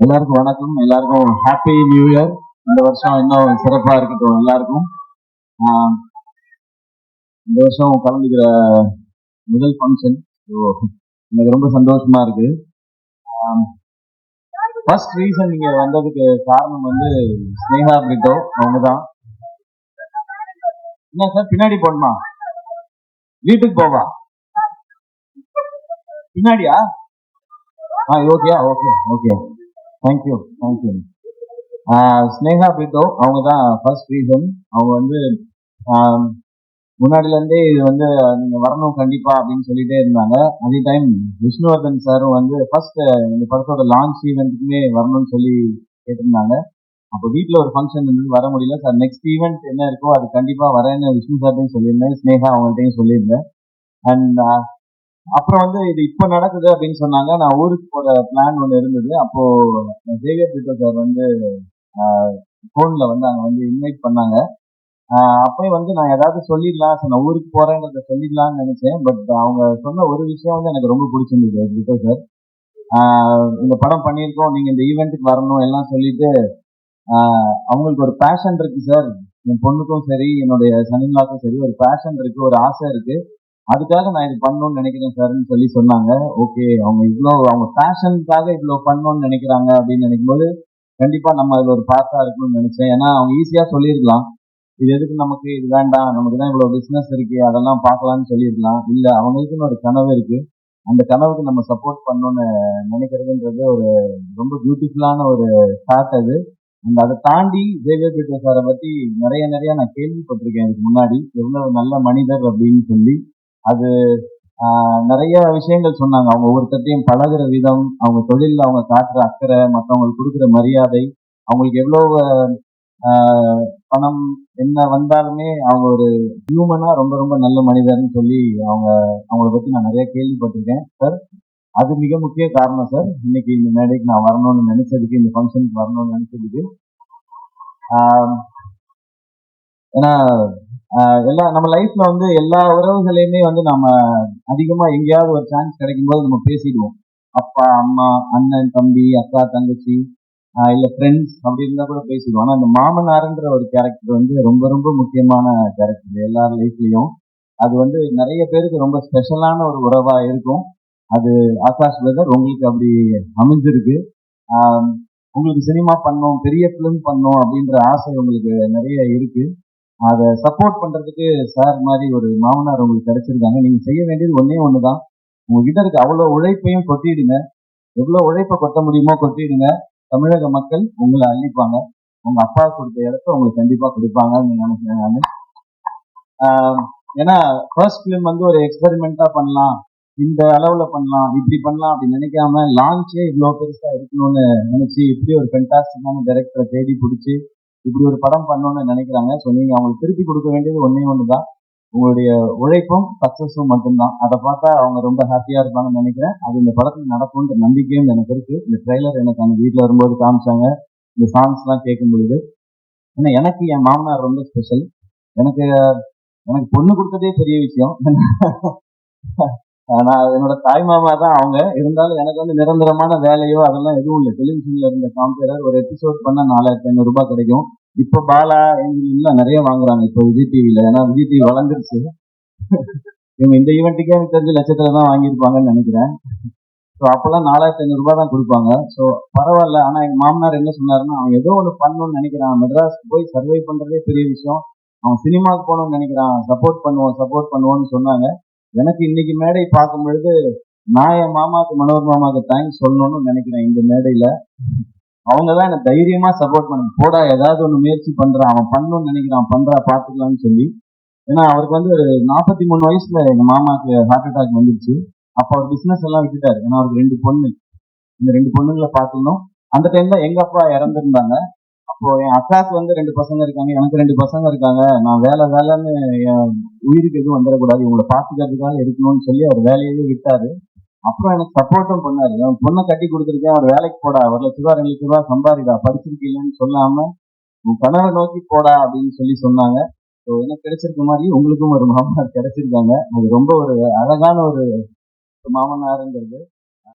எல்லாருக்கும் வணக்கம். எல்லாருக்கும் ஹாப்பி நியூ இயர். இந்த வருஷம் இன்னும் சிறப்பா இருக்கட்டும் எல்லாருக்கும். ஆஹ் இந்த வருஷம் கலந்துக்கிற முதல் ஃபங்க்ஷன். எனக்கு ரொம்ப சந்தோஷமா இருக்கு. ஃபர்ஸ்ட் ரீசன் நீங்க வந்ததுக்கு காரணம் வந்து ஸ்னேகா பிரிட்டோ அவங்க தான். என்ன சார் பின்னாடி போடணுமா? வீட்டுக்கு போவா பின்னாடியா? Okay okay okay, thank you thank you. Sneha Brito அவங்க தான் ஃபர்ஸ்ட் ரீசன். அவங்க வந்து முன்னாடில இருந்தே இது வந்து நீங்க வரணும் கண்டிப்பா அப்படின்னு சொல்லிட்டே இருந்தாங்க. அதே டைம் விஷ்ணுவர்தன் சாரும் வந்து ஃபர்ஸ்ட் இந்த படத்தோட லான்ச் ஈவெண்ட்டுக்குமே வரணும்னு சொல்லி கேட்டிருந்தாங்க. அப்போ வீட்டில் ஒரு ஃபங்க்ஷன் இருந்து வர முடியல சார். நெக்ஸ்ட் ஈவெண்ட் என்ன இருக்கோ அது கண்டிப்பா வரேன்னு விஷ்ணு சார்ட்டையும் சொல்லியிருந்தேன், ஸ்னேகா அவங்கள்ட்டையும் சொல்லியிருந்தேன். அண்ட் அப்புறம் வந்து இது இப்போ நடக்குது அப்படின்னு சொன்னாங்க. நான் ஊருக்கு போற பிளான் ஒன்று இருந்தது. அப்போ ஜேவியர் பிரிட்டோ சார் வந்து ஃபோன்ல வந்து அங்கே வந்து இன்வைட் பண்ணாங்க. அப்பயே வந்து நான் ஏதாவது சொல்லிடலாம் சார், நான் ஊருக்கு போறேன்றத சொல்லிடலாம்னு நினைச்சேன். பட் அவங்க சொன்ன ஒரு விஷயம் வந்து எனக்கு ரொம்ப பிடிச்சிருந்தது பிரிட்டோ சார். இந்த படம் பண்ணியிருக்கோம், நீங்க இந்த ஈவெண்ட்டுக்கு வரணும் எல்லாம் சொல்லிட்டு அவங்களுக்கு ஒரு பேஷன் இருக்கு சார். என் பொண்ணுக்கும் சரி என்னுடைய சனிலாக்கும் சரி ஒரு பேஷன் இருக்கு, ஒரு ஆசை இருக்கு, அதுக்காக நான் இது பண்ணணும்னு நினைக்கிறேன் சார்ன்னு சொல்லி சொன்னாங்க. ஓகே, அவங்க இவ்வளோ அவங்க பேஷனுக்காக இவ்வளோ பண்ணணும்னு நினைக்கிறாங்க அப்படின்னு நினைக்கும் போது கண்டிப்பா நம்ம அதுல ஒரு பார்ட்டா இருக்கணும்னு நினைச்சேன். ஏன்னா அவங்க ஈஸியா சொல்லியிருக்கலாம், இது எதுக்கு நமக்கு, இது வேண்டாம், நமக்கு தான் இவ்வளவு பிசினஸ் இருக்கு அதெல்லாம் பார்க்கலாம்னு சொல்லியிருக்கலாம். இல்ல, அவங்களுக்குன்னு ஒரு கனவு இருக்கு, அந்த கனவுக்கு நம்ம சப்போர்ட் பண்ணணும்னு நினைக்கிறதுன்றது ஒரு ரொம்ப பியூட்டிஃபுல்லான ஒரு தாட் அது. அண்ட் அதை தாண்டி ஜேவியர் பிரிட்டோ சாரை பத்தி நிறைய நான் கேள்விப்பட்டிருக்கேன் இதுக்கு முன்னாடி, எவ்வளவு நல்ல மனிதர் அப்படின்னு சொல்லி. அது நிறைய விஷயங்கள் சொன்னாங்க. அவங்க ஒவ்வொருத்தையும் பழகுற விதம், அவங்க தொழிலில் அவங்க காட்டுற அக்கறை, மற்றவங்களுக்கு கொடுக்குற மரியாதை, அவங்களுக்கு எவ்வளவு பணம் என்ன வந்தாலுமே அவங்க ஒரு ஹியூமனா ரொம்ப ரொம்ப நல்ல மனிதர்னு சொல்லி அவங்கள பத்தி நான் நிறைய கேள்விப்பட்டிருக்கேன் சார். அது மிக முக்கிய காரணம் சார் இன்னைக்கு இந்த மேடைக்கு நான் வரணும்னு நினைச்சதுக்கு, இந்த ஃபங்க்ஷனுக்கு வரணும்னு நினைச்சதுக்கு. ஏன்னா எல்லா நம்ம லைஃப்ல வந்து எல்லா உறவுகளையுமே வந்து நம்ம அதிகமா எங்கேயாவது ஒரு சான்ஸ் கிடைக்கும் போது நம்ம பேசிடுவோம். அப்பா அம்மா, அண்ணன் தம்பி, அக்கா தங்கச்சி, இல்ல ஃப்ரெண்ட்ஸ் அப்படி இருந்தா கூட பேசிடுவோம். ஆனா அந்த மாமனார்ன்ற ஒரு கேரக்டர் வந்து ரொம்ப ரொம்ப முக்கியமான கேரக்டர் எல்லார் லைஃப்லயும். அது வந்து நிறைய பேருக்கு ரொம்ப ஸ்பெஷலான ஒரு உறவா இருக்கும். அது ஆகாஷ் பிரதர் உங்களுக்கு அப்படி அமைஞ்சிருக்கு. உங்களுக்கு சினிமா பண்ணணும், பெரிய பிலிம் பண்ணணும் அப்படின்ற ஆசை உங்களுக்கு நிறைய இருக்கு. அதை சப்போர்ட் பண்றதுக்கு சார் மாதிரி ஒரு மாமனார் உங்களுக்கு கிடைச்சிருக்காங்க. நீங்க செய்ய வேண்டியது ஒன்னே ஒண்ணுதான், உங்ககிட்ட இருக்க அவ்வளவு உழைப்பையும் கொட்டிடுங்க. எவ்வளவு உழைப்பை கொட்ட முடியுமோ கொட்டிடுங்க. தமிழக மக்கள் உங்களை அள்ளிப்பாங்க. உங்க அப்பா கொடுத்த இடத்த உங்களுக்கு கண்டிப்பா கொடுப்பாங்கன்னு நினைக்கிறேன் நானு. ஏன்னா ஃபர்ஸ்ட் பிலிம் வந்து ஒரு எக்ஸ்பெரிமெண்டா பண்ணலாம், இந்த அளவுல பண்ணலாம், இப்படி பண்ணலாம் அப்படின்னு நினைக்காம லான்ச்சே இவ்வளவு பெருசா இருக்கணும்னு நினைச்சு இப்படி ஒரு ஃபென்டாஸ்டிக்கான டைரக்டரை தேடி பிடிச்சி இப்படி ஒரு படம் பண்ணணும்னு நினைக்கிறாங்க. ஸோ நீங்க அவங்களுக்கு திருப்பி கொடுக்க வேண்டியது ஒன்னே ஒண்ணுதான், உங்களுடைய உழைப்பும் சக்சஸும் மட்டும்தான். அதை பார்த்தா அவங்க ரொம்ப ஹாப்பியா இருப்பாங்கன்னு நினைக்கிறேன். அது இந்த படத்துல நடக்கும்ன்ற நம்பிக்கையும் எனக்கு இருக்கு. இந்த ட்ரெய்லர் எனக்கு அந்த வீட்டில் வரும்போது காமிச்சாங்க, இந்த சாங்ஸ் எல்லாம் கேட்கும் பொழுது. ஏன்னா எனக்கு என் மாமனார் ரொம்ப ஸ்பெஷல். எனக்கு எனக்கு பொண்ணு கொடுத்ததே பெரிய விஷயம். நான் என்னோட தாய் மாமா தான் அவங்க. இருந்தாலும் எனக்கு வந்து நிரந்தரமான வேலையோ அதெல்லாம் எதுவும் இல்லை. டெலிவிஷன்ல இருந்த காம்பேரர் ஒரு எபிசோட் பண்ணா 4500 ரூபாய் கிடைக்கும். இப்ப பாலா எல்லாம் நிறைய வாங்குறாங்க இப்போ விஜய் டிவில. ஏன்னா விஜய் டிவி வளர்ந்துருச்சு. இவங்க இந்த ஈவெண்ட்டுக்கே எனக்கு தெரிஞ்ச லட்சத்துல தான் வாங்கியிருப்பாங்கன்னு நினைக்கிறேன். ஸோ அப்பெல்லாம் 4500 ரூபாய் தான் கொடுப்பாங்க. ஸோ பரவாயில்ல. ஆனா எங்க மாமனார் என்ன சொன்னாருன்னா, அவன் ஏதோ ஒன்று பண்ணணும்னு நினைக்கிறான், மெட்ராஸ்க்கு போய் சர்வை பண்றதே பெரிய விஷயம், அவன் சினிமாவுக்கு போகணும்னு நினைக்கிறான், சப்போர்ட் பண்ணுவோம்னு சொன்னாங்க. எனக்கு இன்னைக்கு மேடை பார்க்கும் பொழுது நான் என் மாமாவுக்கு, மனோர் மாமாவுக்கு தேங்க்ஸ் சொல்லணும்னு நினைக்கிறேன். இந்த மேடையில அவங்கதான் எனக்கு தைரியமா சப்போர்ட் பண்ண, போடா ஏதாவது ஒண்ணு முயற்சி பண்றான், அவன் பண்ணணும்னு நினைக்கிறான், பண்றா பாத்துக்கலாம்னு சொல்லி. ஏன்னா அவருக்கு வந்து ஒரு 43 வயசுல எங்க மாமாவுக்கு ஹார்ட் அட்டாக் வந்துருச்சு. அப்ப அவர் பிசினஸ் எல்லாம் விட்டுட்டாரு. ஏன்னா அவருக்கு 2 பொண்ணு, இந்த 2 பொண்ணுங்களை பார்த்துக்கணும். அந்த டைம் தான் எங்க அப்பா இறந்துருந்தாங்க. அப்போ என் அக்காவுக்கு வந்து 2 பசங்க இருக்காங்க, எனக்கு 2 பசங்க இருக்காங்க. நான் வேலைன்னு என் உயிருக்கு எதுவும் வந்துடக்கூடாது, இவங்களை பார்த்துக்கிறதுக்காக இருக்கணும்னு சொல்லி அவர் வேலையே விட்டாரு. அப்புறம் எனக்கு சப்போர்ட்டும் பண்ணாரு. என் பொண்ணை கட்டி கொடுத்துருக்கேன், அவர் வேலைக்கு போடா, 1,00,000 2,00,000 சம்பாதிடா, படிச்சிருக்கீங்கன்னு சொல்லாம உன் கனவை நோக்கி போடா அப்படின்னு சொல்லி சொன்னாங்க. ஸோ எனக்கு கிடைச்சிருக்க மாதிரி உங்களுக்கும் ஒரு மாமனார் கிடைச்சிருக்காங்க. அது ரொம்ப ஒரு அழகான ஒரு மாமனாருங்கிறது